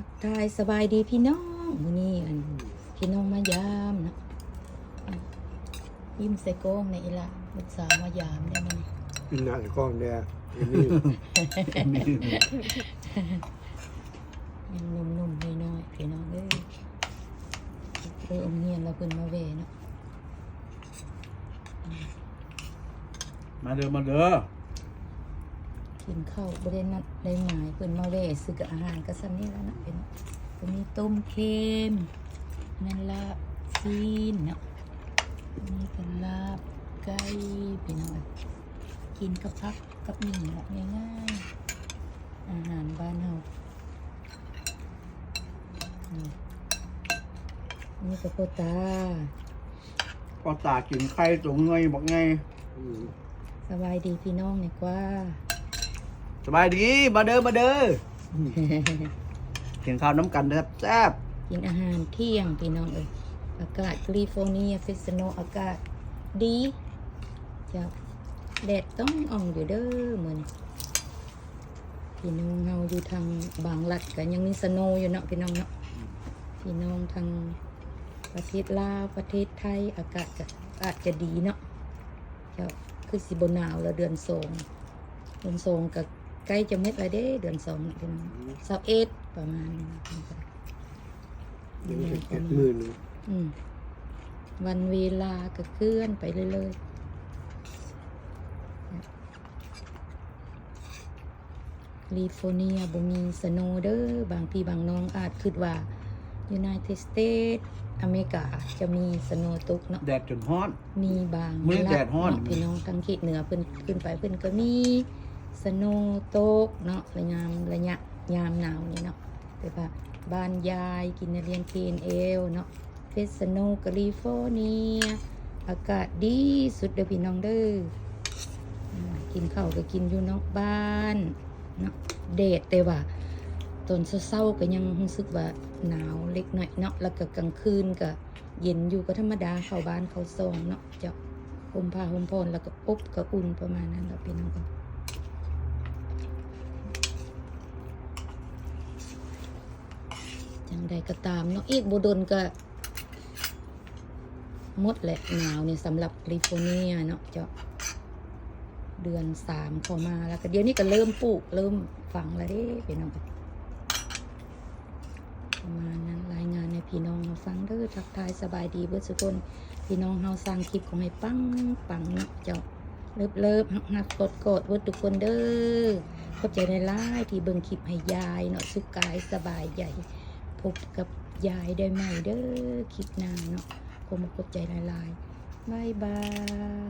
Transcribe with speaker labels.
Speaker 1: ทักทายสบายดีพี่น้องมื้อนี้พี่น้องมายามนะยิ้มใส่กล้องในอีละลูกสาวมายามได้มั้ย
Speaker 2: กินหน้าในกล้องแดงนี่
Speaker 1: ยังนุ่มๆน้อยๆพี่น้องเอ้ยอมเฮียนเราเพิ่นมาเวเนาะ
Speaker 3: มาเด้อมาเด้อ
Speaker 1: กินข้าวบ่ได้นัดได้หมายเพิ่นมาเวซื้อกับอาหารก็ซั่นนี่แล้วนะพี่น้องก็มีต้มเค็มนั่นลาบซีนเนาะนี่ก็ลาบไก่พี่น้องเอ้ยกินกับผักกับหมี่แบบง่ายๆอาหารบ้านเฮานี่ก็โคตา
Speaker 3: ก็ตากินไข่ตรงเงยบอกไง
Speaker 1: สบายดีพี่น้องเนี่ยกว่า
Speaker 3: สบายดีมาเด้อมาเด้อกินข้าวน้ำกันเด้อแซ่บ
Speaker 1: กินอาหารเที่ยงพี่น้องเอ้ยอากาศแคลิฟอร์เนียฟิสโนอากาศดีจะแดดต้องอ่องอยู่เด้อเหมือนพี่น้องเฮาอยู่ทางบางรัฐก็ยังมีสโนว์อยู่เนาะพี่น้องเนาะพี่น้องทางประเทศลาวประเทศไทยอากาศจะดีเนาะจะคือสิบหนาวแล้วเดือนสองกับใกล้จะเม็ดอะไรเด้เดือนสองพี่น้อง21ประมาณนี้
Speaker 2: ยังจะ70,000นึง
Speaker 1: วันเวลาก็เคลื่อนไปเรื่อยๆแคลิฟอร์เนียบ่มีสโนว์เด้อบางพี่บางน้องอาจคิดว่า United States อเมริกาจะมีสโนว์ตกเนาะ
Speaker 3: แดดจนฮ้อน
Speaker 1: มีบาง
Speaker 3: มื้อแดดร้อน
Speaker 1: เาะพี่น้องทางเขตเหนือเพิ่นขึ้นไปเพิ่นก็มีสโนว์ตกเนาะระยะยามหนาวนี่เนาะแต่ว่าบ้านยายกินเรียนเคนเอลเนาะเฟสโนแคลิฟอร์เนียอากาศดีสุดเด้อพี่น้องเด้อกินข้าวก็กินอยู่นอกบ้านเนาะแดดแต่ว่าตอนเช้าๆก็ยังรู้สึกว่าหนาวเล็กน้อยเนาะแล้วก็กลางคืนก็เย็นอยู่ก็ธรรมดาเข้าบ้านเข้าซองเนาะเจ้าห่มผ้าห่มพรแล้วก็อบก็อุ่นประมาณนั้นแหละพี่น้องกันจังใดก็ตามเนาะอีกบ่ดนก็หมดแหละหนาวเนี่ยสำหรับแคลิฟอร์เนียเนาะเจ้าเดือน3เข้ามาแล้วก็เดี๋ยวนี้ก็เริ่มปลูกเริ่มฝังแล้วเด้พี่น้องกันประมาณนั้นรายงานในพี่น้องเราฟังเด้อทักทายสบายดีเบิดทุกคนพี่น้องเฮาสร้างคลิปของให้ปังเนาะเจ้าเลิฟหักกดเบิดทุกคนเด้อขอบใจในไลน์ที่เบิ่งคลิปให้ยายเนาะสุขกายสบายใหญ่พบกับยายได้ใหม่เด้อคลิปหน้าเนาะขอบใจหลายๆบ๊ายบาย